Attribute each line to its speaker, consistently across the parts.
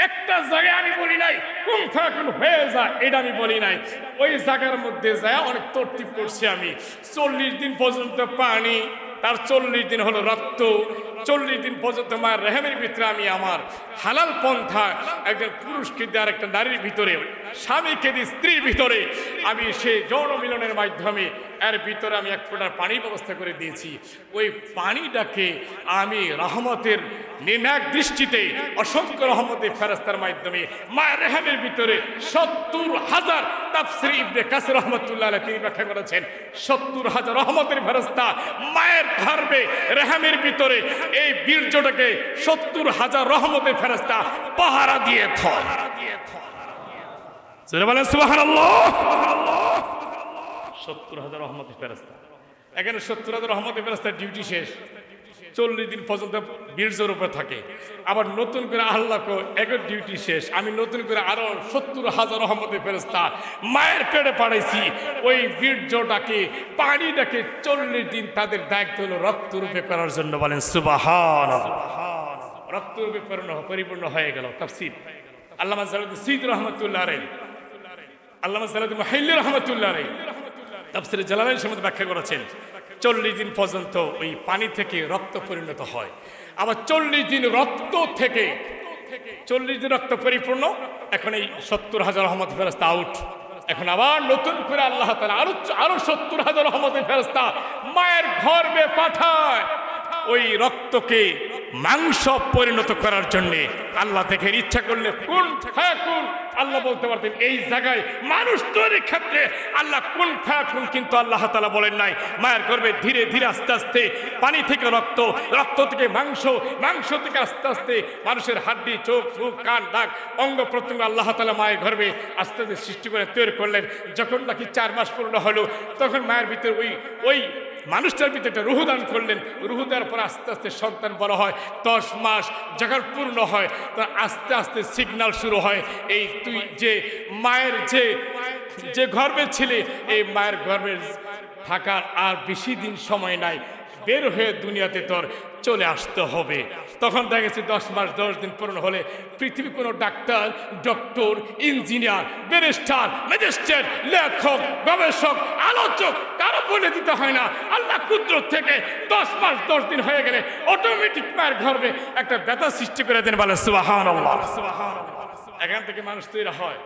Speaker 1: একটা জায়গায় আমি বলি নাই কুন ফায়াকুন হয়ে যায়, এটা আমি বলি নাই। ওই জায়গার মধ্যে যায় অনেক তরতিব করছি আমি। 40 দিন পর্যন্ত পানি, তার 40 দিন হলো রক্ত, 40 দিন পর্যন্ত মায়ের রেহেমের ভিতরে আমি আমার হালাল পন্থা একজন পুরুষকে দিয়ে আর একটা নারীর ভিতরে, স্বামীকে দিয়ে স্ত্রীর ভিতরে আমি সেই যৌন মিলনের মাধ্যমে এর ভিতরে আমি এক ফোঁটার পানির ব্যবস্থা করে দিয়েছি। ওই পানিটাকে আমি রহমতের নির্ণায়ক দৃষ্টিতে অসংখ্য রহমতের ফেরেশতার মাধ্যমে মায়ের রেহেমের ভিতরে 70,000 তাফসীর ইবনে কাসির রাহমাতুল্লাহ আলাইহি তিনি ব্যাখ্যা করেছেন 70,000 রহমতের ফেরেশতা মায়ের গর্ভে রেহেমের ভিতরে এই বীর্যটাকে 70,000 রহমতের ফেরেশতা পাহারা দিয়ে থয়। জোরে বলেন সুবহানাল্লাহ। 70,000 রহমতের ফেরেশতা। এখানে 70,000 রহমতের ফেরেশতার ডিউটি শেষ, 40 দিন পর্যন্ত বীর্যের উপরে থাকে। আবার নতুন করে আল্লাহকে একের ডিউটি শেষ, আমি নতুন করে আরো 70,000 রহমতের ফেরেশতা মায়ের পেটে পাঠাইছি। ওই বীর্যটাকে পানিটাকে 40 দিন তাদের দায়িত্ব হলো রক্তরূপে করার জন্য। বলেন সুবহানাল্লাহ। রক্তরূপে পরিপূর্ণ হয়ে গেল। তাফসীর আল্লামা জালালউদ্দিন সিয়্যিদী রাহমাতুল্লাহ আলাইহি, আল্লামা জালালউদ্দিন মাহিল্লি রাহমাতুল্লাহ আলাইহি তাফসীরে জালালাইন সম্বন্ধে ব্যাখ্যা করেছেন 40 দিন পর্যন্ত ওই পানি থেকে রক্ত পরিণত হয়। আবার 40 দিন রক্ত থেকে 40 দিন রক্ত পরিপূর্ণ, এখন এই 70,000 রহমতের ফেরেশতা আউট। এখন আবার নতুন করে আল্লাহ তাআলা আরো 70,000 রহমতের ফেরেশতা মায়ের গর্ভে পাঠায় ওই রক্তকে মাংস পরিণত করার জন্যে। আল্লাহ থেকে ইচ্ছা করলে কুন ফায়াকুন আল্লাহ বলতে পারতেন। এই জায়গায় মানুষ তৈরির ক্ষেত্রে আল্লাহ কুন ফায়াকুন কিন্তু আল্লাহ তাআলা বলেন নাই। মায়ের গর্ভে ধীরে ধীরে আস্তে আস্তে পানি থেকে রক্ত, রক্ত থেকে মাংস, মাংস থেকে আস্তে আস্তে মানুষের হাড্ডি, চোখ, মুখ, কান, নাক, অঙ্গ প্রত্যঙ্গ আল্লাহ তাআলা মায়ের গর্ভে আস্তে আস্তে সৃষ্টি করে তৈরি করলেন। যখন নাকি 4 মাস পূর্ণ হলো তখন মায়ের ভিতরে ওই মানুষটার ভিতরে একটা রুহু দান করলেন। রুহু দেওয়ার পর আস্তে আস্তে সন্তান বড় হয়। 10 মাস যখন পূর্ণ হয় তখন আস্তে আস্তে সিগন্যাল শুরু হয়, এই তুই যে মায়ের যে গর্ভে ছিলে, এই মায়ের গর্ভে থাকার আর বেশি দিন সময় নাই, বের হয়ে দুনিয়াতে তোর চলে আসতে হবে। তখন দেখা গেছে 10 মাস 10 দিন পূর্ণ হলে পৃথিবী কোনো doctor, doctor, engineer, barrister, magistrate, লেখক, গবেষক, আলোচক কারো বলে দিতে হয় না। আল্লাহ কুদরত থেকে 10 মাস 10 দিন হয়ে গেলে অটোমেটিক মায়ের গর্ভে একটা ব্যথা সৃষ্টি করে দেন। বলে সুবহানাল্লাহ। এখান থেকে মানুষ তৈরি হয়।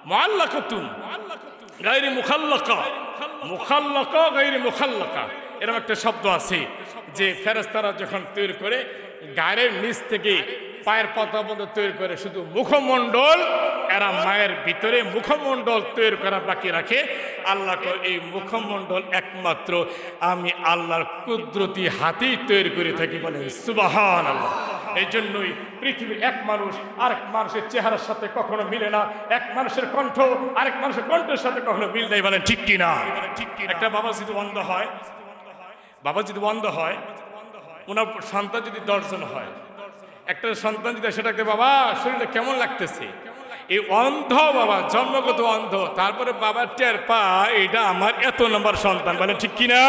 Speaker 1: মুআল্লাকাতুন গায়রি মুখাল্লাকা, মুখাল্লাকা গায়রি মুখাল্লাকা, এরকম একটা শব্দ আছে যে ফেরেশতারা যখন তৈরি করে গায়ের নিচ থেকে পায়ের পাতা পর্যন্ত তৈরি করে শুধু মুখমণ্ডল, এরা মায়ের ভিতরে মুখমণ্ডল তৈরি করা বাকি রাখে। আল্লাহকে এই মুখমণ্ডল একমাত্র আমি আল্লাহর কুদরতি হাতেই তৈরি করে থাকি। বলেন সুবহানাল্লাহ। এই জন্যই পৃথিবীর এক মানুষ আরেক মানুষের চেহারার সাথে কখনো মিলে না, এক মানুষের কণ্ঠ আরেক মানুষের কণ্ঠের সাথে কখনো মিল নেই। বলেন ঠিক কিনা? একটা বাবা যদি অন্ধ হয়, ওনার সন্তান যদি 10 জন হয়, একটা সন্তান যদি সেটাকে বাবা শরীরটা কেমন লাগতেছে, এই অন্ধ বাবা জন্মগত অন্ধ, তারপরে বাবা টের পায় এটা আমার এত নম্বর সন্তান। বলেন ঠিক কিনা?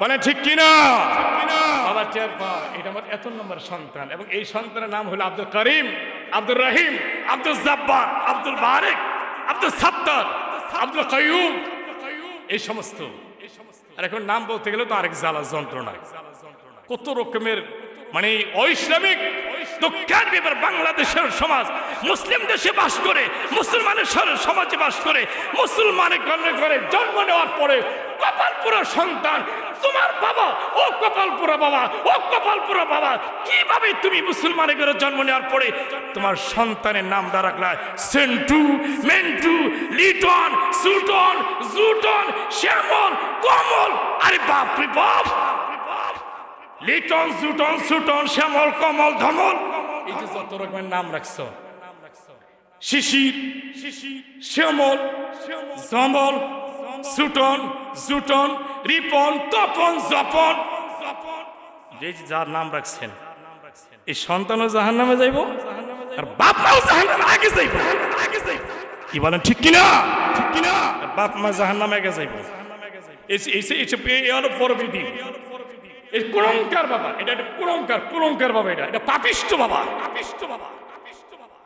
Speaker 1: বলেন ঠিক কিনা? বাবা টের পায় এটা আমার এত নম্বর সন্তান, এবং এই সন্তানের নাম হলো আব্দুল করিম, আব্দুল রহিম, আব্দুল জব্বার, আব্দুল বারেক, আব্দুল সত্তার, আব্দুল কাইয়ুম, এই সমস্ত। আর এখন নাম বলতে গেলে তো আরেক জ্বালা যন্ত্রণা, কত রকমের মানে অইসলামিক দুঃখের ব্যাপার। বাংলাদেশের সমাজ মুসলিম দেশে বাস করে, মুসলমানের সমাজে বাস করে, মুসলমানের ঘরে জন্ম নেওয়ার পরে কপালপুরা সন্তান, তোমার বাবা ও কপালপুরা বাবা, ও কপালপুরা বাবা, কিভাবে তুমি মুসলমানের ঘরে জন্ম নেওয়ার পরে তোমার সন্তানের নামটা রাখলা সেন্টু, মেন্টু, লিটন, সুটন, জুটন, শ্যামল, কমল। আরে বাপ রে বাপ, লিটন, জুটন, সুটন, শ্যামল, কমল, ধমল, এই যে যত রকমের নাম রাখছো, শিশির, শ্যামল, জমল, সুটন, জুটন, রিপন, তপন, জপন, যে যার নাম রাখছেন, এই সন্তানও জাহান্নামে যাইব আর বাপ মাও জাহান্নামে আগে যাইব। কি বলেন ঠিক কিনা? ঠিক কিনা? বাপ মা জাহান্নামে আগে যাইব। এই হলো পরবিধি। এই কুলঙ্কার বাবা, এটা একটা কুলঙ্কার বাবা, এটা পাপিষ্ট বাবা।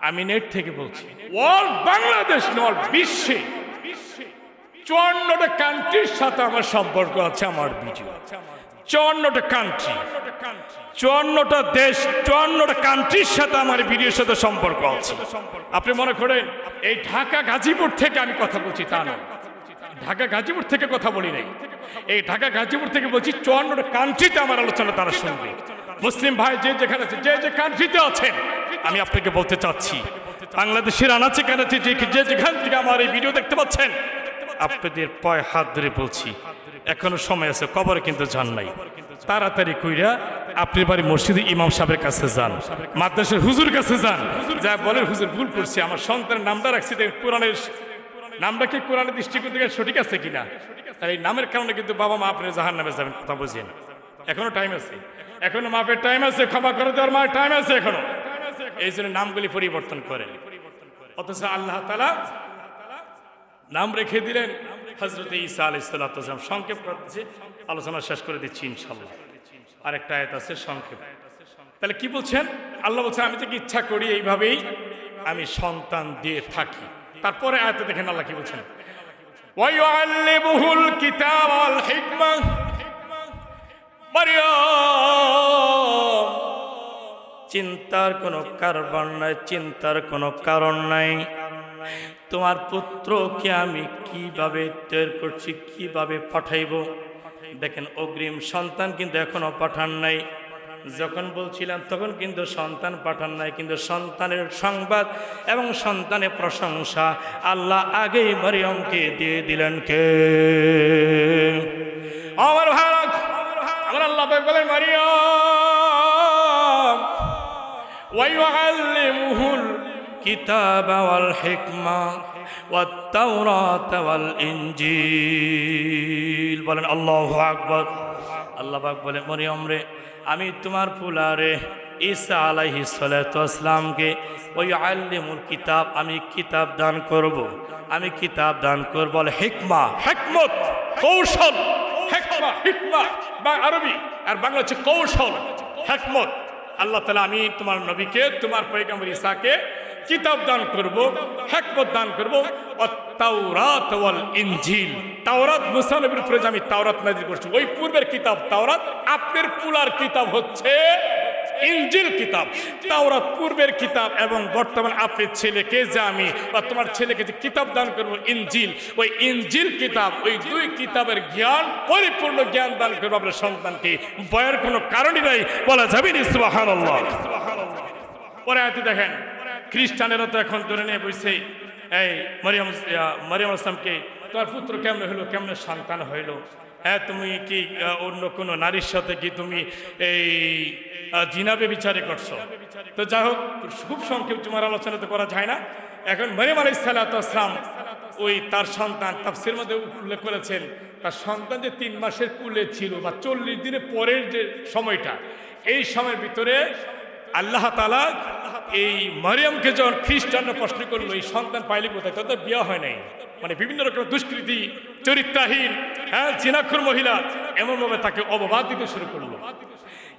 Speaker 1: আমি নেট থেকে বলছি, অল বাংলাদেশ নয়, বিশ্বে 54টা কান্ট্রির সাথে আমার সম্পর্ক আছে। আমার ভিডিও 54টা কান্ট্রি, 54টা দেশ, 54টা কান্ট্রির সাথে আমার ভিডিওর সাথে সম্পর্ক আছে। আপনি মনে করেন এই ঢাকা গাজীপুর থেকে আমি কথা বলছি, তা না। ঢাকা গাজীপুর থেকে কথা বলি নাই, এই ঢাকা গাজীপুর থেকে বলছি 54টা কান্ট্রিতে আমার আলোচনা তারা শুনবে। মুসলিম ভাই যে যেখানে আছে, যে যে কান্ট্রিতে আছেন, আমি আপনাকে বলতে চাচ্ছি, বাংলাদেশের আনাচে কানাচে যে যেখান থেকে আমার এই ভিডিও দেখতে পাচ্ছেন, আপনাদের পায়ে হাত ধরে বলছি, এখনো সময় আছে, কবরে কিন্তু যান নাই। তাড়াতাড়ি কইরা আপনি বাড়ি মসজিদে ইমাম সাহেবের কাছে যান, মাদ্রাসার হুজুর কাছে যান, যা বলেন হুজুর ভুল করছি, আমার সন্তানের নামটা রাখছি, কোরআনের নামটা কি কোরআনের দৃষ্টিকোণ থেকে সঠিক আছে কিনা, আর এই নামের কারণে কিন্তু বাবা মা আপনি জাহান্নামে যাবেন। কথা বুঝেন, এখনো টাইম আছে, এখনো মাপের টাইম আছে, ক্ষমা করে দেওয়ার মায়ের টাইম আছে এখনো। এই জন্য নামগুলি পরিবর্তন করেন। অথচ আল্লাহ তাআলা নাম রেখে দিলেন হযরত ঈসা আলাইহিস সালাম। সংক্ষেপ করতেছি, আলোচনা শেষ করে দিচ্ছি ইনশাআল্লাহ। আরেকটা আয়াত আছে সংক্ষেপ। তাহলে কি বলছেন? আল্লাহ বলছেন আমি যদি ইচ্ছা করি এইভাবেই আমি সন্তান দিয়ে থাকি। তারপরে আয়াতে দেখেন আল্লাহ কি বলছেন, ওয়া ইউআল্লিমুহুল কিতাব ওয়াল হিকমা। মারইয়াম, চিন্তার কোনো কারণ নাই, চিন্তার কোনো কারণ নাই। তোমার পুত্রকে আমি কিভাবে তৈরি করছি, কিভাবে পাঠাইব। দেখেন অগ্রিম সন্তান কিন্তু এখনো পাঠান নাই। যখন বলছিলাম তখন কিন্তু সন্তান পাঠান নাই, কিন্তু সন্তানের সংবাদ এবং সন্তানের প্রশংসা আল্লাহ আগেই মারিয়ামকে দিয়ে দিলেন। কে? আমার ভাই, আমার আল্লাহ বলেন মারিয়াম ওয়া ইউআল্লিমুহুল কিতাবা ওয়াল হিকমা ওয়াত তাওরাত ওয়াল ইনজিল। বলেন আল্লাহু আকবার। আল্লাহ পাক বলে মরিয়ম রে, আমি তোমার পুলারে ঈসা আলাইহিস সালাতু ওয়াসসালামকে ওই আল্লিমুল কিতাব, আমি কিতাব দান করব, আমি কিতাব দান করব। বলে হিকমা, হিকমত, কৌশল। হিকমা, হিকমা বা আরবি আর বাংলা হচ্ছে কৌশল, হিকমত। আল্লাহ তাআলা আমি তোমার নবীকে, তোমার পয়গম্বর ঈসাকে কিতাব দান করব, হিকমত দান করব। তাওরাত ওয়াল ইনজিল, তাওরাত মুসা নবীর উপরে আমি তাওরাত নাযিল করছি। ওই পূর্বের কিতাব তাওরাত, আপনার পুলার কিতাব হচ্ছে ইনজিল কিতাব। তাওরাত পূর্বের কিতাব এবং বর্তমান আপনার ছেলেকে যে আমি বা তোমার ছেলেকে যে কিতাব দান করব ইনজিল, ওই ইনজিল কিতাব, ওই দুই কিতাবের জ্ঞান, পরিপূর্ণ জ্ঞান দান করবো আপনার সন্তানকে। ভয়ের কোনো কারণই নাই, বলা যাবে না সুবহানাল্লাহ। পরে আয়াতে দেখেন, খ্রিস্টানেরা তো এখন ধরে নিয়ে বসে এই মারিয়াম আসলামকে তোমার পুত্র কেমনে হইলো, কেমনে সন্তান হইলো, হ্যাঁ তুমি কি অন্য কোনো নারীর সাথে কি তুমি এই জিনাবে বিচারে করছো? তো যাই হোক, খুব সংক্ষেপ তোমার আলোচনা তো করা যায় না। এখন মারিয়াম আলাইহিস সালাতু ওয়াস সালাম ওই তার সন্তান, তাফসীরের মধ্যে উল্লেখ করেছেন তার সন্তান যে 3 মাসের কুলে ছিল বা 40 দিনের পরের যে সময়টা, এই সময়ের ভিতরে আল্লাহ তাআলা এই মারিয়ামকে যখন খ্রিস্টানরা প্রশ্ন করলো এই সন্তান পাইলে কোথায়, তাদের বিয়ে হয় নাই, মানে বিভিন্ন রকমের দুষ্কৃতি, চরিত্রহীন, হ্যাঁ জিনাখোর মহিলা, এমনভাবে তাকে অপবাদ দিতে শুরু করলো।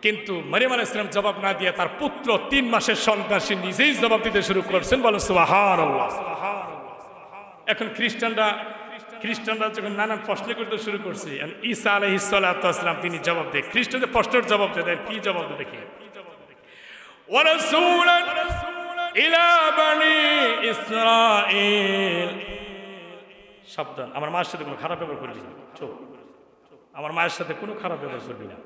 Speaker 1: কিন্তু মারিয়াম আলাইহিস সালাম জবাব না দিয়ে তার পুত্র 3 মাসের সন্তান সে নিজেই জবাব দিতে শুরু করছেন। বলো সুবহানাল্লাহ। এখন খ্রিস্টানরা যখন নানান প্রশ্ন করতে শুরু করছে, ঈসা আলাইহিস সালাতু ওয়াস সালাম তিনি জবাব দেয়, খ্রিস্টানদের প্রশ্নের জবাব দেয়। কি জবাব দেয় দেখি, ওয়ারাসূলান ইলা বানি ইসরাঈল। সাবধান, আমার মায়ের সাথে কোনো খারাপ ব্যবহার করবি না। চুপ, আমার মায়ের সাথে কোনো খারাপ ব্যবহার করবি না।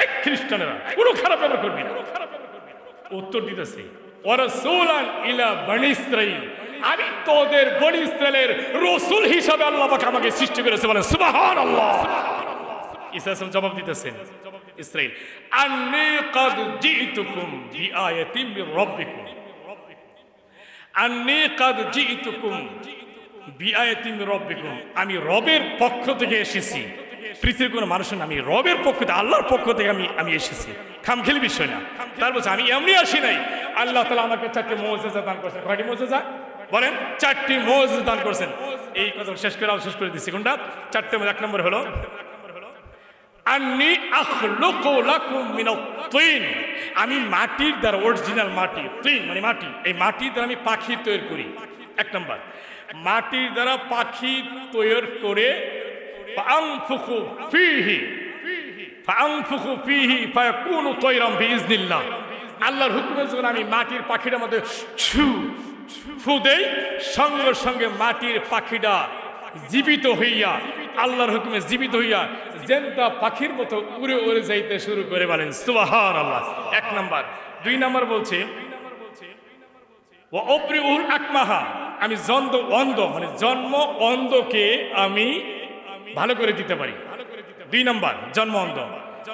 Speaker 1: এই খ্রিস্টানেরা কোনো খারাপ ব্যবহার করবি না। উত্তর দিতেছে, ওয়ারাসূলান ইলা বানি ইসরাঈল, আমি তোদের বনি ইসরাইলের রাসূল হিসাবে আল্লাহ পাক আমাকে সৃষ্টি করেছে। বলেন সুবহানাল্লাহ। ঈসা আলাইহিস জবাব দিতেছেন ইসরাঈল, আন্নী ক্বাদ জিতুকুম বিআয়াতিন মির রাব্বিকুম, আন্নী ক্বাদ জিতুকুম বিআয়াতিন মির রাব্বিকুম, আমি রবের পক্ষ থেকে এসেছি। পৃথিবীর কোনো মানুষ না, আমি রবের পক্ষ থেকে, আল্লাহর পক্ষ থেকে আমি এসেছি। খামখেলি বিষয় না। তার বলছে আমি এমনি আসি নাই, আল্লাহ তাআলা আমাকে 4টি মুজিজা দান করেছেন। কয়টি মুজিজা বলেন? 4টি মুজিজা দান করেছেন। এই কথা শেষ করে দিচ্ছি। কোনটা? 4টে। 1 নম্বর হলো আন্নী আখলুকু লাকুম মিনাত-তিন, আমি মাটির দ্বারা, অরিজিনাল মাটি, তিন মানে মাটি, এই মাটির দ্বারা আমি পাখি তৈরি করি। এক নম্বর, মাটির দ্বারা পাখি তৈরি করে ফাআনফুখু ফীহি ফায়াকুনু তায়রাম বিইজনিল্লাহ, আল্লাহর হুকুমে যখন আমি মাটির পাখিটার মধ্যে ফু দেই, সঙ্গে সঙ্গে মাটির পাখিটা জীবিত হইয়া, আল্লাহর হুকুমে জীবিত হইয়া জেন্দা পাখির মতো উড়ে উড়ে যাইতে শুরু করে, বলেন সুবহানাল্লাহ। এক নাম্বার। দুই নাম্বার বলছে ওয়া উবরিউল আকমাহা, আমি অন্ধ মানে জন্ম অন্ধকে আমি ভালো করে দিতে পারি। দুই নাম্বার জন্ম অন্ধ।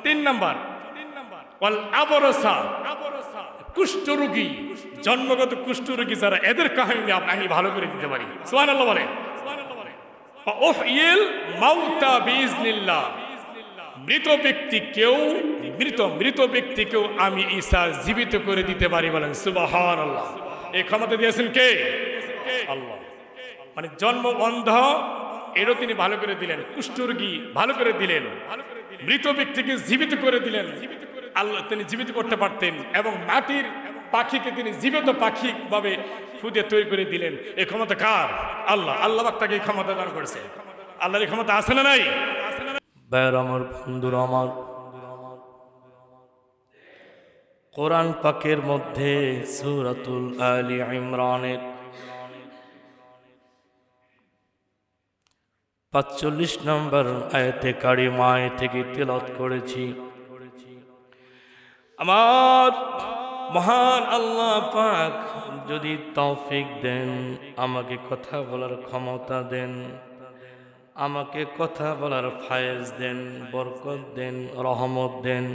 Speaker 1: তিন নাম্বার ওয়াল আবরসা, কুষ্ঠরোগী, জন্মগত কুষ্ঠরোগী যারা, এদের কাহিনী আমি ভালো করে দিতে পারি। সুবহানাল্লাহ বলেন। উহইল মাউতা বিইজনিল্লাহ, মৃত ব্যক্তিকেও আমি ঈসা জীবিত করে দিতে পারি, বলেন সুবহানাল্লাহ। এই ক্ষমতা দিয়েছেন কে? আল্লাহ। মানে জন্ম অন্ধ এরও তিনি ভালো করে দিলেন, কুষ্ঠরোগী ভালো করে দিলেন, মৃত ব্যক্তিকে জীবিত করে দিলেন, আল্লাহ তিনি জীবিত করতে পারতেন, এবং মাটির পাখিকে তিনি জীবিত পাখি ভাবে খুদে তৈরি করে দিলেন। এই ক্ষমতা কার? আল্লাহ। আল্লাহ তাকে এই ক্ষমতা দান করেছে। আল্লাহর এই ক্ষমতা আছে না নাই?
Speaker 2: আমার বন্ধুরা, আমার কোরআন পাকের মধ্যে সূরাতুল আলি ইমরানের ৪৫ নম্বর আয়াতে কারিমায় থেকে তেলাওয়াত করেছি। আমার মহান আল্লাহ পাক যদি তৌফিক দেন, আমাকে কথা বলার ক্ষমতা দেন, আমাকে কথা বলার ফায়েজ দেন, বরকত দেন, রহমত দেন,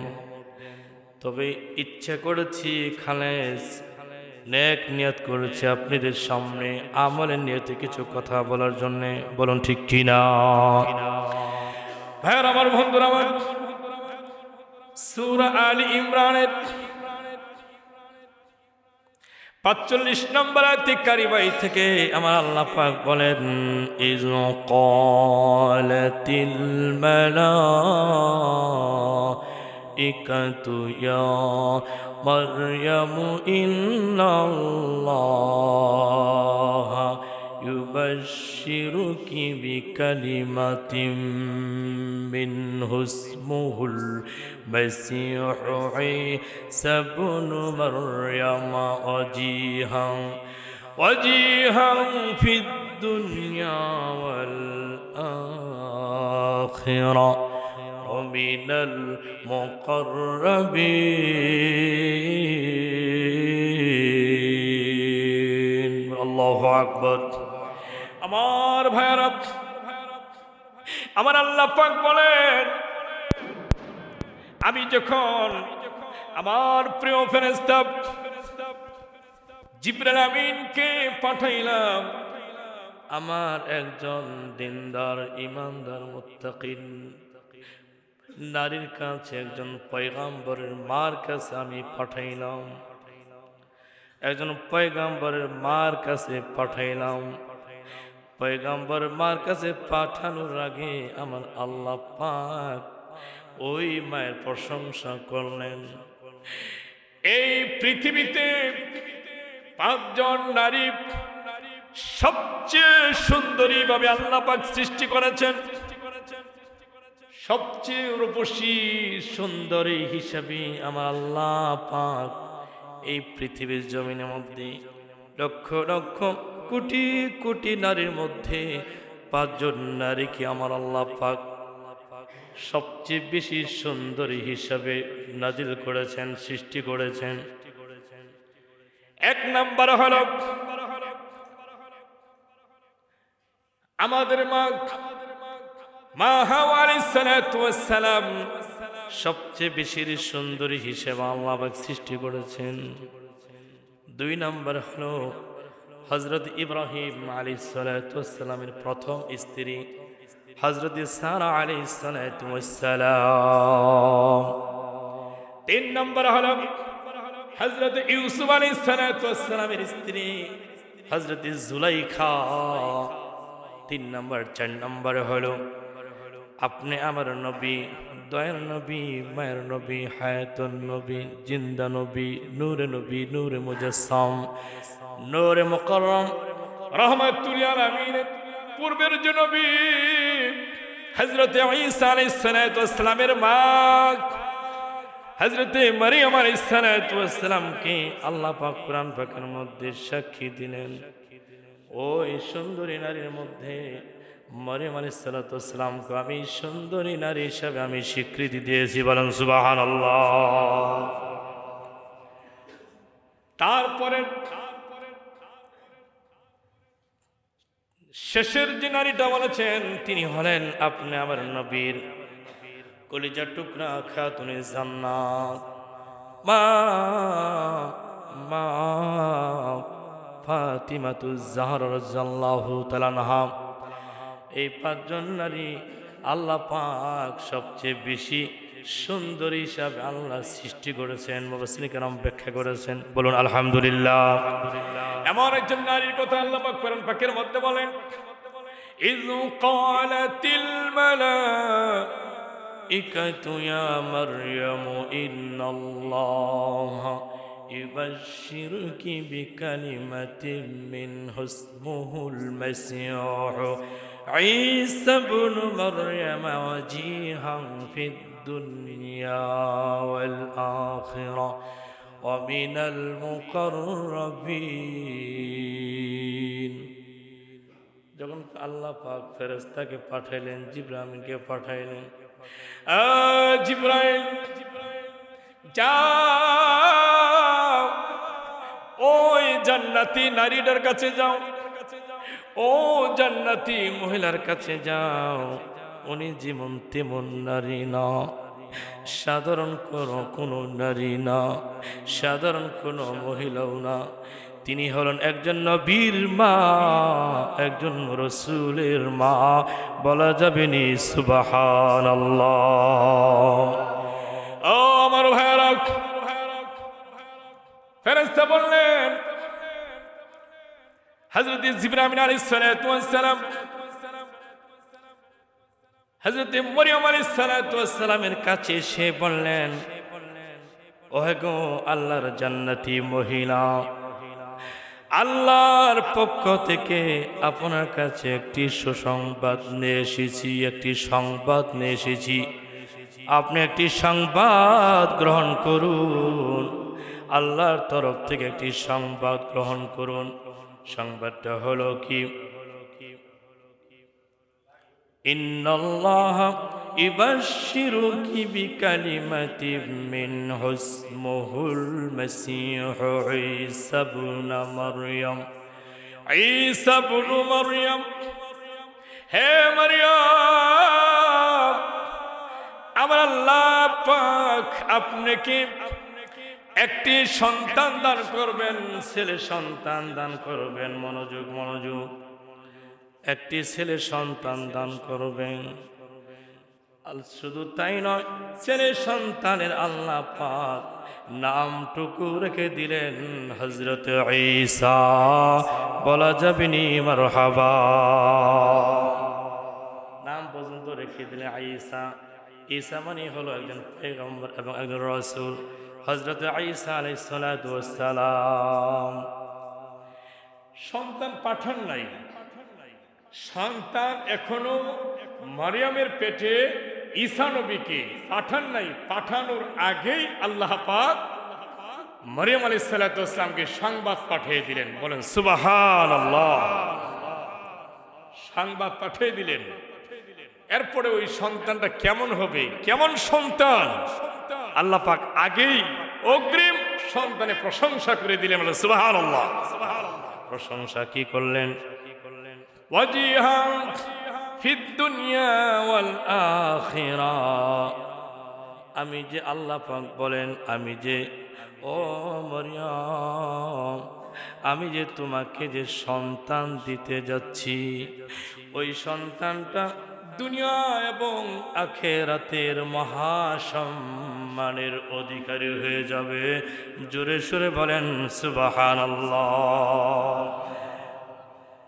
Speaker 2: তবে ইচ্ছা করেছি খালেস নেক নিয়ত করেছি আপনাদের সামনে আমলের নিয়তে কিছু কথা বলার জন্য। বলুন ঠিক কিনা?
Speaker 1: ভাইয়ার আমার, বন্ধুরা আমার, সূরা আলী ইমরানের
Speaker 2: ৪৫ নম্বর আয়াতে কারিমাই থেকে আমার আল্লাহ পাক বলেন, ইয ক্বালাতিল মালাইকাতু ইয়া মারয়ামু ইন্নাল্লাহ ইউবাশশিরুকি বিকালিমাতিন মিনহু ইসমুহুল মাসীহু ঈসা ইবনু মারয়াম ওয়াজিহান ফিদ দুনিয়া ওয়াল আখিরাহ ومن المقربين। الله أكبر।
Speaker 1: আমার ভাইয়ারা, আমার আল্লাহ পাক বলেন, আমি যখন আমার প্রিয় ফেরেশতা জিবরাইল আমিনকে পাঠাইলাম,
Speaker 2: আমার একজন দিনদার ইমানদার মুত্তাকিন নারীর কাছে, একজন পয়গাম্বরের মার কাছে আমি পাঠাইলাম, একজন পয়গাম্বরের মার কাছে পাঠাইলাম। পয়গাম্বর মার কাছে পাঠানোর আগে আমার আল্লাহ পাক ওই মায়ের প্রশংসা করলেন।
Speaker 1: এই পৃথিবীতে ৫ জন নারী সবচেয়ে সুন্দরী ভাবে আল্লাহ পাক সৃষ্টি করেছেন।
Speaker 2: সবচেয়ে রূপসী সুন্দরী হিসাবে আমার আল্লাহ পাক এই পৃথিবীর জমিনের মধ্যে লক্ষ লক্ষ কোটি কোটি নারীর মধ্যে ৫ জন নারীকে আমার আল্লাহ পাক সবচেয়ে বেশি সুন্দরী হিসাবে নাজিল করেছেন, সৃষ্টি করেছেন।
Speaker 1: এক নাম্বার হল আমাদের মা হাওয়া আলাইহিস সালাতু ওয়াস সালাম
Speaker 2: সবচেয়ে বেশি সুন্দরী হিসেবে আল্লাহ পাক সৃষ্টি করেছেন। ২ নম্বর হলো হযরত ইব্রাহিম আলাইহিস সালাতু ওয়াস সালামের প্রথম স্ত্রী হযরত সারা আলাইহিস সালাতু ওয়াস সালাম।
Speaker 1: ৩ নম্বর হলো হযরত ইউসুফ আলাইহিস সালাতু ওয়াস সালামের স্ত্রী
Speaker 2: হযরত জুলাইখা। ৩ নম্বর ৪ নম্বর হলো আপনি আমার নবী, দয়ার নবী, মায়ের নবী, হায়াতুন নবী, জিন্দা নবী, নূরে নবী, নূরে মুজাসসাম, নূরে মুকাররম,
Speaker 1: রহমাতুল আলামিন, পূর্বের যে নবী হযরত ঈসা আলাইহিস সালাতু ওয়াস সালামের মা
Speaker 2: হযরত মারিয়াম আলাইহিস সালাতু ওয়াস সালামকে আল্লাহ পাক কোরআন পাকের মধ্যে সাক্ষী দিলেন, ওই সুন্দরী নারীর মধ্যে মারিয়াম আলাইহিস সালাতু ওয়াস সালামকে আমি সুন্দরী নারী হিসাবে আমি স্বীকৃতি দিয়েছি। বলেন সুবহানাল্লাহ।
Speaker 1: তারপরে
Speaker 2: শেষের যে নারীটা বলেছেন তিনি হলেন আপনি আমার নবীর কলিজার টুকরা খাতুনে জান্নাত, মা মা ফাতিমাতুজ জাহরা রাদিয়াল্লাহু তাআলা আনহা। এই পাঁচজন নারী আল্লাহ পাক সবচেয়ে বেশি সুন্দরী হিসাবে আল্লাহ সৃষ্টি করেছেন, মুফাসসিরিন কেরাম ব্যাখ্যা করেছেন। বলুন আলহামদুলিল্লাহ।
Speaker 1: এমন একজন নারীর কথা আল্লাহ পাক কোরআন পাকের মধ্যে বলেন, ইয ক্বালাতিল মালাইকাতু ইয়া মারইয়াম ইন্নাল্লাহা ইউবাশশিরুকি বিকালিমাতিন মিনহু ইসমুহুল মাসীহু ঈসা ইবনু মারইয়াম ওয়াজিহান ফিদ দুনিয়া ওয়াল আখিরাহ ওয়া মিনাল মুকাররাবিন। যখন আল্লাহ পাক ফেরেশতাকে পাঠাইলেন, জিবরাইলকে পাঠাইলেন, জিবরাইল যাও ওই জান্নাতি নারীটার কাছে যাও,
Speaker 2: ও জান্নাতি মহিলার কাছে যাও, উনি যেমন তেমন নারী না, সাধারণ কোনো নারী না, সাধারণ কোনো মহিলাও না, তিনি হলেন একজন নবীর মা, একজন রসুলের মা। বলা যাবে নি সুবহানাল্লাহ।
Speaker 1: ও আমার ভাইরা, ফেরেশতা বললেন হযরত জিবরাইল আলাইহিস সালাতু ওয়াস সালাম
Speaker 2: হযরত মরিয়ম আলাইহিস সালাতু ওয়াস সালামের কাছে এসে বললেন, ওহে গো আল্লাহর জান্নাতি মহিলা, আল্লাহর পক্ষ থেকে আপনার কাছে একটি সুসংবাদ নিয়ে এসেছি, একটি সংবাদ নিয়ে এসেছি, আপনি একটি সংবাদ গ্রহণ করুন, আল্লাহর তরফ থেকে একটি সংবাদ গ্রহণ করুন। সংবাদটা হলো কি, ইন্নাল্লাহা ইবাশশিরুকি বিকালিমাতিন মিনহু ইসমুহুল মাসীহু ঈসা ইবনু মারইয়াম।
Speaker 1: ঈসা ইবনু মারইয়াম, হে মারইয়াম, আমার আল্লাহ পাক আপনাকে একটি সন্তান দান করবেন,
Speaker 2: ছেলে সন্তান দান করবেন। মনোযোগ মনোযোগ, একটি ছেলে সন্তান দান করবেন। শুধু তাই নয়, ছেলে সন্তানের আল্লাহ পাক নামটুকু রেখে দিলেন হযরত ঈসা। বলা যাবে নি মারহাবা। নাম পর্যন্ত রেখে দিলেন ঈসা। ঈসা মানে হলো একজন পয়গম্বর এবং একজন রাসূল। হযরত ঈসা আলাইহিস সালাতু ওয়াস সালাম
Speaker 1: সন্তান পাঠান নাই, সন্তান এখনো মারিয়ামের পেটে ঈসা নবীকে পাঠান নাই। পাঠানোর আগেই আল্লাহ পাক মারিয়াম আলাইহিস সালাতু ওয়াস সালামকে সংবাদ পাঠিয়ে দিলেন। বলেন সুবহানাল্লাহ। সংবাদ পাঠিয়ে দিলেন। এরপরে ওই সন্তানটা কেমন হবে, কেমন সন্তান, আল্লাহ পাক আগেই অগ্রিম সন্তানের প্রশংসা করে দিলেন। বলেন সুবহানাল্লাহ।
Speaker 2: প্রশংসা কি করলেন?
Speaker 1: ওয়াজিহান ফিদ দুনিয়া ওয়াল
Speaker 2: আখিরাহ। আমি যে আল্লাহ পাক বলেন, আমি যে ও মরিয়ম, আমি যে তোমাকে যে সন্তান দিতে যাচ্ছি, ওই সন্তানটা দুনিয়া এবং আখিরাতের মহাসম্মানের অধিকারী হয়ে যাবে। জোরে সোরে বলেন সুবহানাল্লাহ।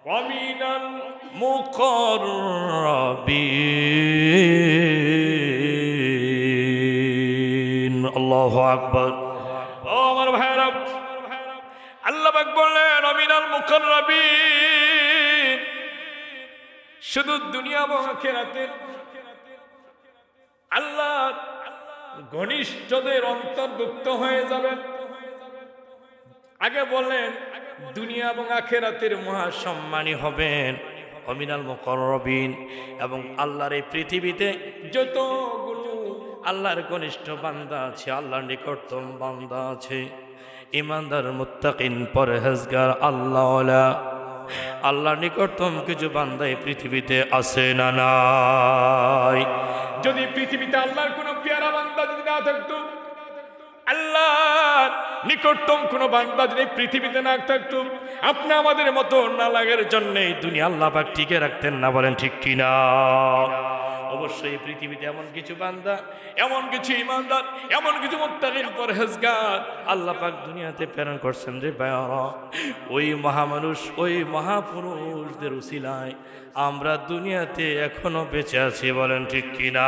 Speaker 1: ওয়ামিনাল
Speaker 2: মুকাররাবিন। আল্লাহু আকবার। ও আমার ভাইরা, আল্লাহ পাক বললেন মিনাল মুকাররাবিন, শুধু দুনিয়া এবং আখিরাতের আল্লাহর ঘনিষ্ঠদের অন্তর্ভুক্ত হয়ে যাবেন। আগে বললেন দুনিয়া এবং আখিরাতের মহাসম্মানী হবেন অমিনাল মুকাররাবিন, এবং আল্লাহর এই পৃথিবীতে যতগুলো আল্লাহর ঘনিষ্ঠ বান্দা আছে, আল্লাহর নিকটতম বান্দা আছে, ইমানদার, মুত্তাকিন, পরহেজগার, আল্লাহওয়ালা, আল্লাহর নিকটতম কিছু বান্দা এই পৃথিবীতে আছে না নাই?
Speaker 1: যদি পৃথিবীতে আল্লাহর কোন পেয়ারা বান্দা যদি না থাকতো, আল্লাহর নিকটতম কোন বান্দা যদি পৃথিবীতে না থাকতো,
Speaker 2: আপনি আমাদের মতো নালাগের জন্য এই দুনিয়া আল্লাহ পাক টিকে রাখতেন না, বলেন ঠিক কিনা? অবশ্যই পৃথিবীতে এমন কিছু বান্দা, এমন কিছু ইমানদার, এমন কিছু মুত্তাকিন, পরহেজগার আল্লাহ পাক দুনিয়াতে প্রেরণ করছেন রে ভাইরা। ওই মহামানুষ, ওই মহাপুরুষদের উসিলায় আমরা দুনিয়াতে এখনো বেঁচে আছি, বলেন ঠিক কিনা?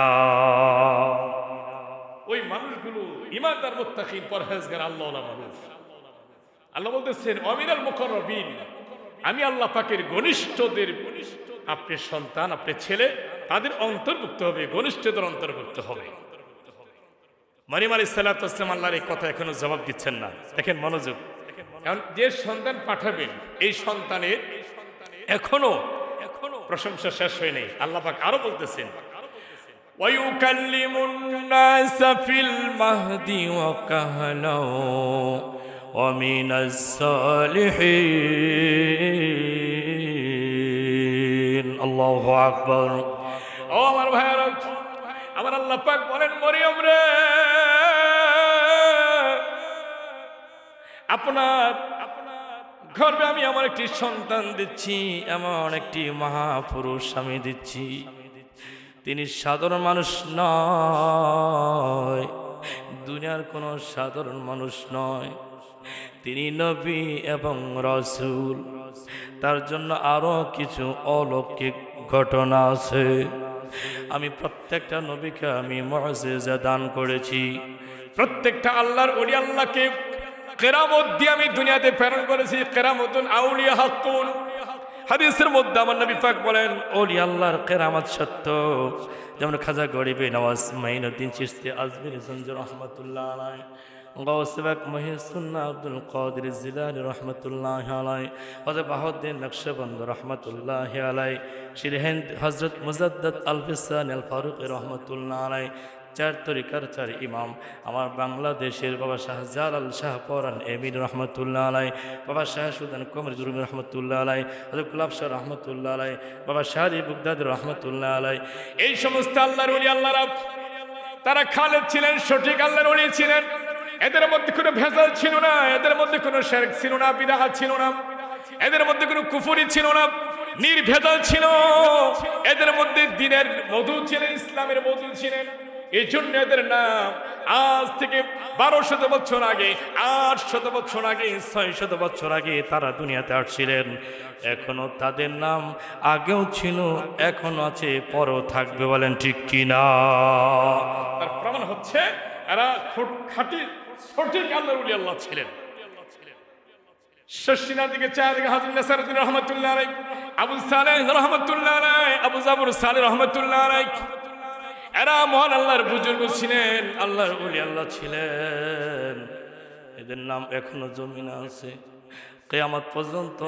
Speaker 1: ওই মানুষগুলো ইমানদার, মুত্তাকিন, পরহেজগার, আল্লাহওয়ালা মানুষ। আল্লাহ বলতেছেন অমিনাল মুকাররাবিন, আমি আল্লাহ পাকের ঘনিষ্ঠদের, আপনার সন্তান, আপনার ছেলে, তাদের অন্তর্ভুক্ত হবে, ঘনিষ্ঠদের অন্তর্ভুক্ত হবে। মরিয়ম আলাইহিস সালাতু ওয়াস সালাম আল্লাহর এই কথা এখনো জবাব দিচ্ছেন না। দেখেন মনোযোগ, এখন যে সন্তান পাঠাবেন এই সন্তানের এখনো প্রশংসা শেষ হয় নাই। আল্লাহ পাক আরো বলতেছেন
Speaker 2: وَيُكَلِّمُ النَّاسَ فِي الْمَهْدِ وَكَهْلًا وَمِنَ الصَّالِحِينَ। আল্লাহু আকবার।
Speaker 1: ও আমার ভাইরা, আমার আল্লাহ পাক বলেন মরিয়ম রে, আপনার
Speaker 2: গর্বে আমি আমার একটি সন্তান দিচ্ছি, এমন একটি মহাপুরুষ আমি দিচ্ছি। তিনি সাধারণ মানুষ নয়, দুনিয়ার কোনো সাধারণ মানুষ নয়, তিনি নবী এবং রাসূল। তার জন্য আরো কিছু অলৌকিক ঘটনা আছে। আমি প্রত্যেকটা নবীকে আমি মুআজিজা দান করেছি,
Speaker 1: প্রত্যেকটা আল্লাহর ওলি আল্লাহকে কেরামত দিয়ে আমি দুনিয়াতে প্রেরণ করেছি। কেরামতুন আউলিয়া হাক্কুন,
Speaker 2: হাদিসের মধ্যে আমার নবী পাক বলেন ওলি আল্লাহর কেরামত সত্য। যেমন খাজা গরিবে নওয়াজ মাইনুদ্দিন চিশতি আজমিরি সঞ্জু রহমতুল্লাহ আলাইহি, গাউসে পাক মহিউদ্দিন আব্দুল কাদের জিলানী রহমতুল্লাহ আলাইহি, হযরত বাহাউদ্দিন নকশবন্দ রহমতুল্লাহ আলাইহি, শিরহিন্দ হযরত মুজাদ্দাদ আল ফিসানি আল ফারুকী রহমতুল্লাহ আলাইহি, চার তরিকার চার ইমাম আমার বাংলাদেশের বাবা শাহজালাল শাহ পরান এমিন রহমতুল্লাহ আলাই, বাবা শাহ সুদান কমর জুরুমি রহমতুল্লাহ আলাই, হযরত গুলাব শাহ রহমতুল্লাহ আলাই, বাবা শাহরি বুগদাদ রহমতুল্লাহ আলাই,
Speaker 1: এই সমস্ত আল্লাহর ওলি আল্লাহরা তারা খালেদ ছিলেন, সঠিক আল্লাহর ওলি ছিলেন। এদের মধ্যে কোনো ভেজাল ছিল না, এদের মধ্যে কোনো শিরক ছিল না, বিদআত ছিল না, এদের মধ্যে কোনো কুফরি ছিল না, নির্ভেজাল ছিল। এদের মধ্যে দ্বীনের মধু ছিলেন, ইসলামের মধু ছিলেন। এই জন্য এদের নাম আজ থেকে 1200 বছর আগে, 800 বছর আগে,
Speaker 2: 600 বছর আগে তারা দুনিয়াতে আসছিলেন। এখনো তাদের নাম আগেও ছিল, এখনো আছে, পরও থাকবে, বলেন ঠিক কিনা?
Speaker 1: তার প্রমাণ হচ্ছে এরা খাঁটি সঠিক আল্লাহর ওলি আল্লাহ ছিলেন। শশিনার দিকে চার দিকে হাজর নাসারউদ্দিন রহমতুল্লাহ আলাইহি, আবু সালেহ রহমতুল্লাহ আলাইহি, আবু জাফর সালেহ রহমতুল্লাহ আলাইহি, এরা মহান আল্লাহর বুজুর্গ ছিলেন, আল্লাহর ওলি আল্লাহ ছিলেন।
Speaker 2: এদের নাম এখনো জমিনে আছে, কিয়ামত পর্যন্ত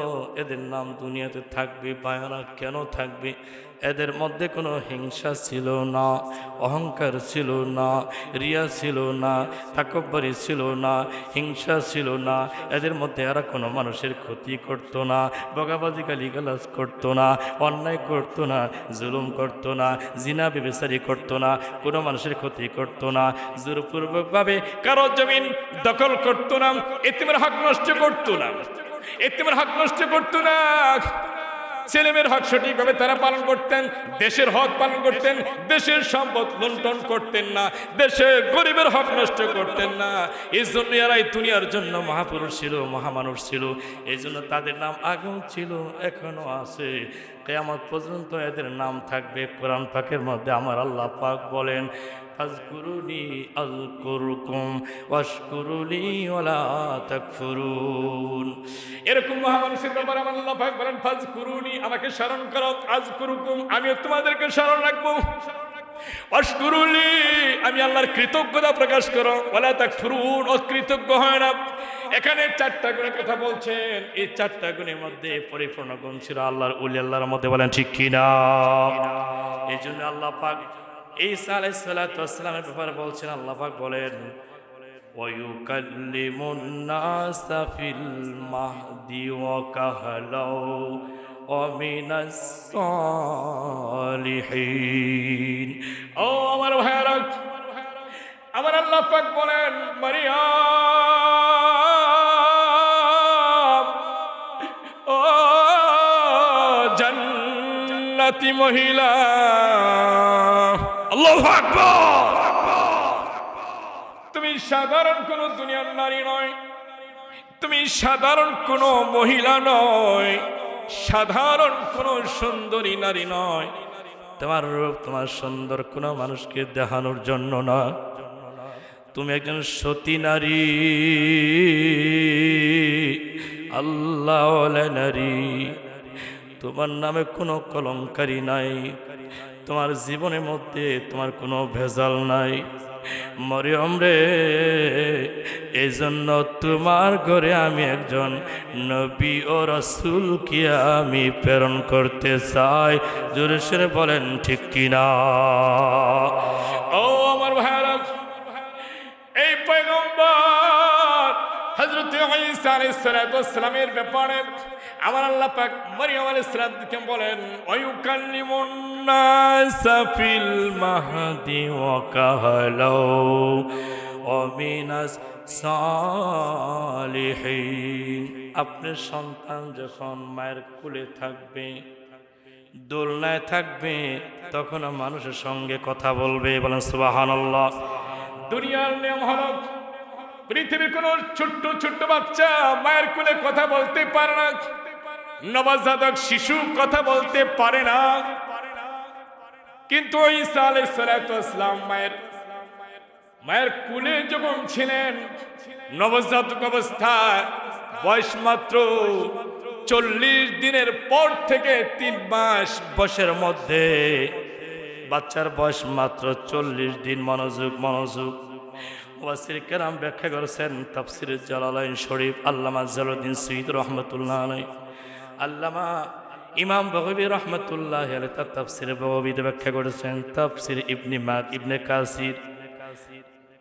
Speaker 2: এদের নাম দুনিয়াতে থাকবে। বায়ানা কেন থাকবে? এদের মধ্যে কোনো হিংসা ছিল না, অহংকার ছিল না, রিয়া ছিল না, তাকব্বরি ছিল না, হিংসা ছিল না। এদের মধ্যে এরা কোনো মানুষের ক্ষতি করত না, বগাবাজি গালিগালাজ করত না, অন্যায় করত না, জুলুম করত না, জিনা ব্যভিচারী করত না, কোনো মানুষের ক্ষতি করত না, জোরপূর্বকভাবে কারো জমিন দখল করত না, এতিমের হক নষ্ট করত না, এতিমের হক নষ্ট করত না। ছেলেমেয়ের হক সঠিকভাবে তারা পালন করতেন, দেশের হক পালন করতেন, দেশের সম্পদ লুণ্ঠন করতেন না, দেশে গরিবের হক নষ্ট করতেন না। এই জন্য এরাই দুনিয়ার জন্য মহাপুরুষ ছিল, মহামানুষ ছিল। এই জন্য তাদের নাম আগেও ছিল, এখনো আছে, কিয়ামত পর্যন্ত এদের নাম থাকবে। কোরআন পাকের মধ্যে আমার আল্লাহ পাক বলেন, ফাজকুরুনি আযকুরকুম ওয়াশকুরুলি ওয়ালা তাকফুরুন।
Speaker 1: এরকম মহামানুষের ব্যাপারে আমার আল্লাহ পাক বলেন, ফাজকুরুনি, আমাকে স্মরণ করো, আযকুরকুম, আমিও তোমাদেরকে স্মরণ রাখবো, ওয়াশকুরুলি, আমি আল্লাহর কৃতজ্ঞতা প্রকাশ করো, ওয়ালা তাকফুরুন, অকৃতজ্ঞ হয় না। এখানে 4টা গুণের কথা বলছেন, এই 4টা গুণের মধ্যে পরিপূর্ণ গুণ ছিল আল্লাহর ওলি আল্লাহর মধ্যে, বলেন ঠিক কিনা? এই জন্য আল্লাহ পাক ঈসা আলাইহিস সালাতু ওয়াস সালামের ব্যাপারে বলছেন, আল্লাহ পাক বলেন, ওয়ায়ুকাল্লিমুন নাসা ফিল মাহদি ওয়া কাহলাও ওয়া মিনাস সালিহিন। ও আমার ভাইরা, আমার আল্লাহ পাক বলেন, মারিয়াম, ও জান্নাতি মহিলা, আল্লাহু আকবার, তুমি সাধারণ কোন দুনিয়ার নারী নয়, তুমি সাধারণ কোন মহিলা নয়, সাধারণ কোন সুন্দরী নারী নয়। তোমার রূপ, তোমার সুন্দর কোন মানুষকে দেখানোর জন্য না, তুমি একজন সতী নারী, আল্লাহওয়ালা নারী। তোমার নামে কোনো কলঙ্কারি নাই, তোমার জীবনের মধ্যে তোমার কোনো ভেজাল নাই। মরিয়ম রে, এই জন্য তোমার ঘরে আমি একজন নবী ও রাসূলকে আমি প্রেরণ করতে চাই। জোরে সরে বলেন ঠিক কিনা? ও আমার ভাইরা, এই পয়গম্বর হযরত ঈসা আলাইহিস সালাতু ওয়াস সালামের ব্যাপারে আমার আল্লাহ পাক মরিয়ম আলাইহিস সালামকে বলেন, ওয়ায়ুকাল্লিমুন নাসা ফিল মাহদি ওয়া কাহলাও ওয়া মিনাস সালিহিন। আপনার সন্তান যখন মায়ের কোলে থাকবে, দোলনায় থাকবে, তখন মানুষের সঙ্গে কথা বলবে, বলেন সুবহানাল্লাহ। দুনিয়ার নিয়ম হলো, পৃথিবীর কোন ছোট্ট ছোট্ট বাচ্চা মায়ের কোলে কথা বলতে পারে না, নবজাতক শিশু কথা বলতে পারে না। কিন্তু ঈসা আলাইহিস সালাতু ওয়াস সালাম মায়ের কোলে যখন ছিলেন, নবজাতক অবস্থায়, বয়স মাত্র 40 দিনের পর থেকে 3 মাস বয়সের মধ্যে, বাচ্চার বয়স মাত্র 40 দিন। মনোযোগ মনোযোগ, মুফাসসির কেরাম ব্যাখ্যা করেছেন তাফসীর জালালাইন শরীফ, আল্লামা জালালউদ্দিন সৈয়দ রাহমাতুল্লাহ আলাইহি, আল্লামা ইমাম বগবী রাহমাতুল্লাহ আলাইহি তার তাফসীরে বগবীতে ব্যাখ্যা করেছেন, তাফসীর ইবনে কাসির,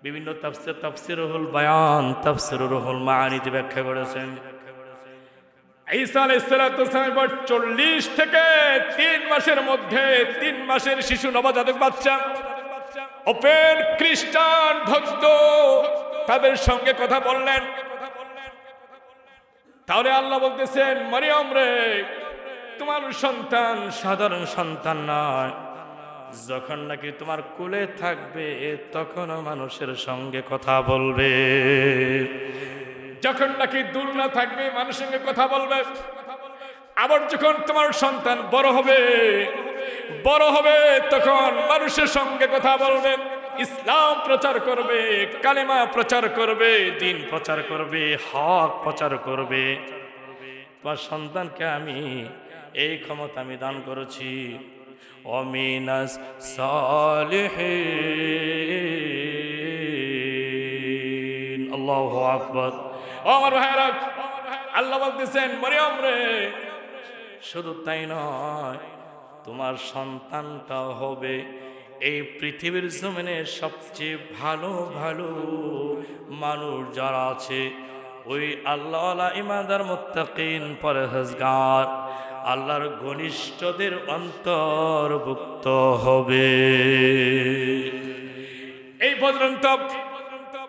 Speaker 1: বিভিন্ন তাফসীর, তাফসীরুল বায়ান, তাফসীরুল মাআনিতে ব্যাখ্যা করেছেন। ঈসা আলাইহিস সালাতু ওয়াস সালামের বয়স 40 থেকে 3 মাসের মধ্যে, 3 মাসের শিশু নবজাতক বাচ্চা, ওপেন খ্রিস্টান ভক্ত তাদের সঙ্গে কথা বললেন। তাহলে আল্লাহ বলতেছেন, মরিয়ম রে, তোমার সন্তান সাধারণ সন্তান নয়, যখন নাকি তোমার কোলে থাকবে তখন মানুষের সঙ্গে কথা বলবে, যখন নাকি দুলনা থাকবে মানুষের সঙ্গে কথা বলবে। আবার যখন তোমার সন্তান বড় হবে তখন মানুষের সঙ্গে কথা বলবে, ইসলাম প্রচার করবে, কালেমা প্রচার করবে, দ্বীন প্রচার করবে, হক প্রচার করবে। তোমার সন্তানকে আমি এই ক্ষমতা আমি দান করেছি। ওমিনাস সালিহিন, আল্লাহু আকবার। ও আমার ভাইরা, আল্লাহ বলতেছেন, মরিয়ম রে, শুধু তাই নয়, তোমার সন্তানটা হবে এই পৃথিবীর জমিনে সবচেয়ে ভালো ভালো মানুষ যারা আছে, ওই আল্লাহওয়ালা ইমানদার মুত্তাকিন পরহেজগার আল্লাহর ঘনিষ্ঠদের অন্তর্ভুক্ত হবে। এই পর্যন্ত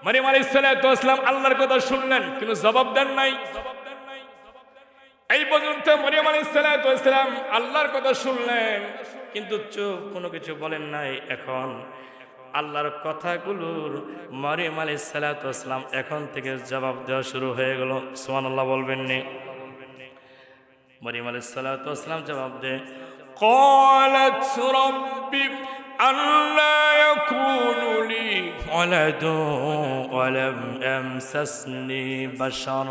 Speaker 1: মরিয়ম আলাইহিস সালাতু ওয়াস সালাম আল্লাহর কথা শুনলেন, কিন্তু জবাব দেন নাই। এই পর্যন্ত মরিয়ম আলাইহিস সালাতু ওয়াস সালাম আল্লাহর কথা শুনলেন, কিন্তু চুপ, কোনো কিছু বলেন নাই। এখন আল্লাহর কথাগুলোর মরিয়ম আলাইহিস সালাতু ওয়াস সালাম এখন থেকে জবাব দেওয়া শুরু হয়ে গেল। সুবহানাল্লাহ বলবেন নি? মরিয়ম আলাইহিস সালাতু ওয়াস সালাম জবাব দেয়,
Speaker 2: قالت رب أنى يكون لي ولد ولم يمسسني بشر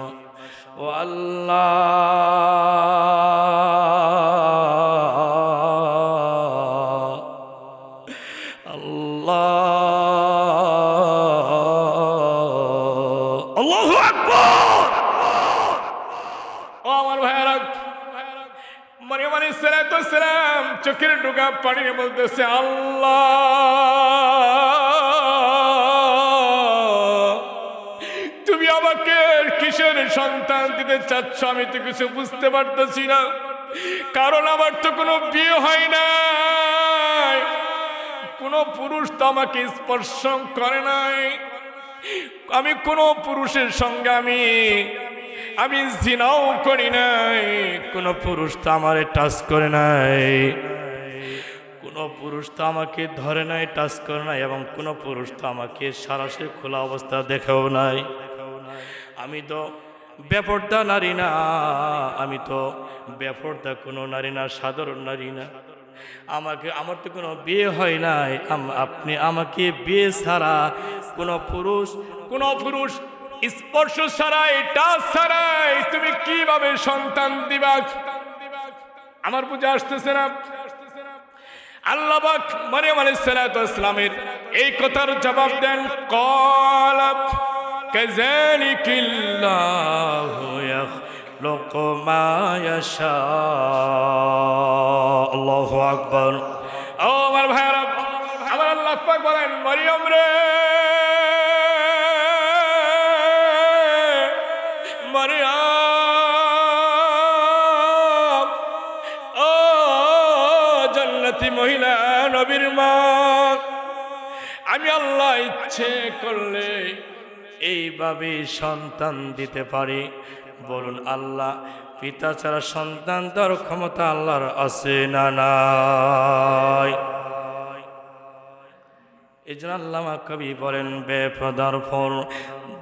Speaker 2: আল্লাহু আকবার।
Speaker 1: ও আমার ভাইয়েরা, মারিয়াম আলাইহিস সালাম চোখের ডোকা পানি বলতেছে, আল্লাহ তুমি আমাকে কিসের সন্তান দিতে চাচ্ছ আমি তো কিছু বুঝতে পারতেছি না, কারণ আমার তো কোনো বিয়ে হয় নাই, কোনো পুরুষ তো আমাকে স্পর্শ করে নাই, আমি কোনো পুরুষের সঙ্গে আমি জিনাও করি নাই,
Speaker 2: কোনো পুরুষ তো আমারে টাচ করে নাই, কোনো পুরুষ তো আমাকে ধরে নাই, টাচ করে নাই, এবং কোনো পুরুষ তো আমাকে সরাসরি খোলা অবস্থা দেখেও নাই। আমি তো বেপর্দা নারী না, আমি তো বেপর্দা কোনো নারী না, সাধারণ নারী না, আমার তো কোনো বিয়ে হয় নাই। আপনি আমাকে বিয়ে ছাড়া কোনো পুরুষ
Speaker 1: স্পর্শ ছাড়াই, টাচ ছাড়াই তুমি কিভাবে সন্তান দিবা? আমার বুঝে আসতেছে না। আল্লাহ পাক মারিয়াম আলাইহিস সালামের এই কথার জবাব দেন, ক্বালাত কাযালিকিল্লাহু
Speaker 2: ইয়াখলুকু মা ইয়াশা। আল্লাহু আকবার।
Speaker 1: ও আমার ভাইরা, আমার আল্লাহ পাক বলেন, মারিয়াম রে, মারিয়াম, ও জান্নাতি মহিলা, নবীর মা, আমি আল্লাহ ইচ্ছে করলে
Speaker 2: এইভাবে সন্তান দিতে পারি। বলুন, আল্লাহ পিতা ছাড়া সন্তান দেওয়ার ক্ষমতা আল্লাহর আছে না নাই? এই জন্য আল্লামা কবি বলেন, বেপদার ফর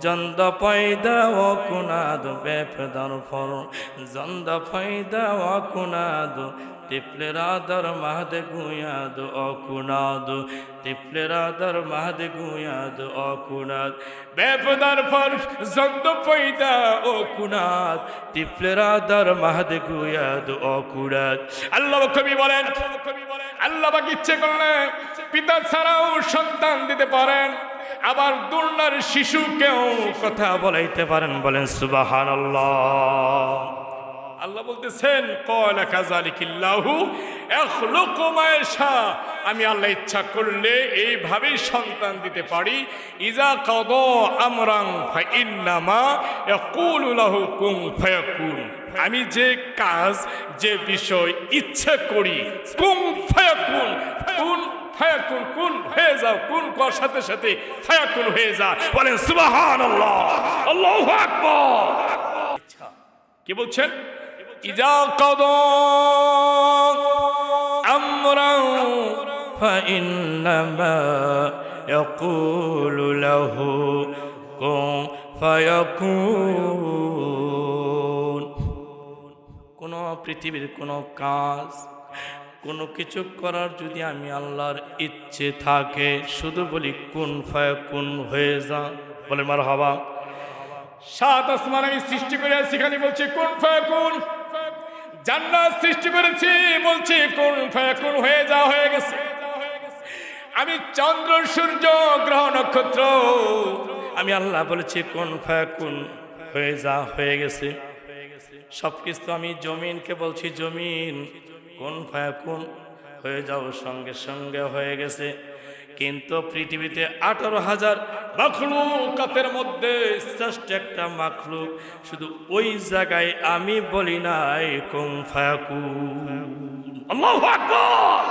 Speaker 2: জন্দ পয়দা ও কুনাদ, বেপদার ফর জন্দ পয়দা ও কুনাদ, তিফলেরা দর মাহদ গুয়াদ ও কুনাদ, তিফলেরা দর মাহদ গুয়াদ ও কুনাদ,
Speaker 1: বেপদার ফর জন্দ পয়দা
Speaker 2: ও কুনাদ, তিফলেরা দর মাহদ গুয়াদ ও কুনাদ।
Speaker 1: আল্লাহ কবি বলেন, আল্লাহ পাক ইচ্ছে করলে পিতা ছাড়াও সন্তান দিতে পারেন, আবার দুর্নার শিশুকেও
Speaker 2: কথা বলাইতে পারেন। বলেন সুবহানাল্লাহ।
Speaker 1: আল্লাহ বলতেছেন, ক্বালা কাযালিকিল্লাহু ইয়াখলুকু মা ইয়াশা, আমি আল্লাহ ইচ্ছা করলে এইভাবেই সন্তান দিতে পারি। ইজা কাদা আমরান ফাইন্নামা ইয়াকুলু লাহু কুন ফায়াকুন, আমি যে কাজ যে বিষয় ইচ্ছা করি, কুন ফায়াকুন, কুন ফায়াকুন, কুন হয়ে যাও, কুন কর সাথে সাথে ফায়াকুন হয়ে যা। বলেন সুবহানাল্লাহ, আল্লাহু আকবার। কি বলছেন? ইজা কাদা আমরান
Speaker 2: ফাইন্নামা ইয়াকুলু লাহু কুন ফায়াকুন। কোন পৃথিবীর কোনো কাজ, কোনো কিছু করার যদি আমি আল্লাহর ইচ্ছে থাকে, শুধু বলি কুন ফায়াকুন হয়ে যা। বলে মারহাবা।
Speaker 1: সাত আসমান আমি সৃষ্টি করেছি, খালি বলছি কুন ফায়াকুন। জান্নাত সৃষ্টি করেছি, বলছি কুন ফায়াকুন হয়ে যা, হয়ে গেছে। আমি চন্দ্র, সূর্য, গ্রহ, নক্ষত্র,
Speaker 2: আমি আল্লাহ বলেছি কুন ফায়াকুন হয়ে যা, হয়ে গেছে। সবকিছু আমি জমিনকে বলছি, জমিন কুন ফায়াকুন হয়ে যাও, সঙ্গে সঙ্গে হয়ে গেছে। কিন্তু পৃথিবীতে 18,000
Speaker 1: মাখলুকাতের মধ্যে
Speaker 2: শ্রেষ্ঠ একটা মাখলুক, শুধু ওই জায়গায় আমি বলি নাই কুন ফায়াকুন। আল্লাহু আকবার।